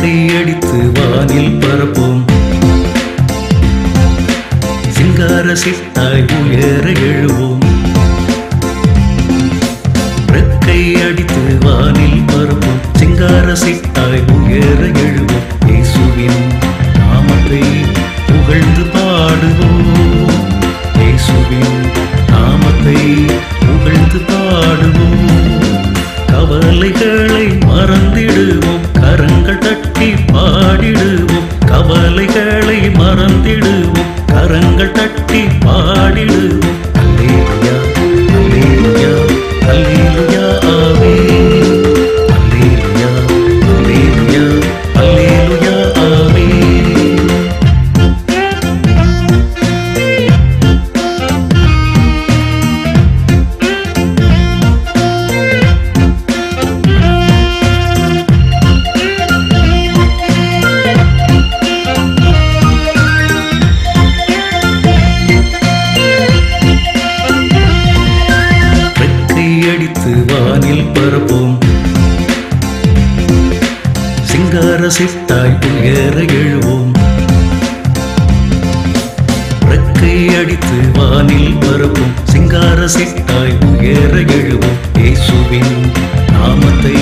கையடித்து வானில் பரப்போம். சிங்கார சித்தாய் உயர எழுவோம். கையடித்து வானில் பரப்போம். சிங்கார சித்தாய் உயர எழுவோம். இயேசுவின் நாமத்தை புகழ்ந்து பாடுவோம். இயேசுவின் நாமத்தை புகழ்ந்து பாடுவோம். கவலைகளை மறந்திடுவோம். கரங்கள் தட்டி பாடிடுவோம். கவலைகளை மறந்திடுவோம். கரங்கள் தட்டி பாடிடுவோம். அல்லேலூயா அல்லேலூயா அல்லேலூயா ஆமென். அல்லேலூயா அல்லேலூயா அல்லேலூயா ஆமென். கையடித்து வானில் பரப்போம். சிங்கார சித்தாய் உயர எழுவோம். கையடித்து வானில் பரப்போம். சிங்கார சித்தாய் உயர எழுவோம். இயேசுவின் நாமத்தை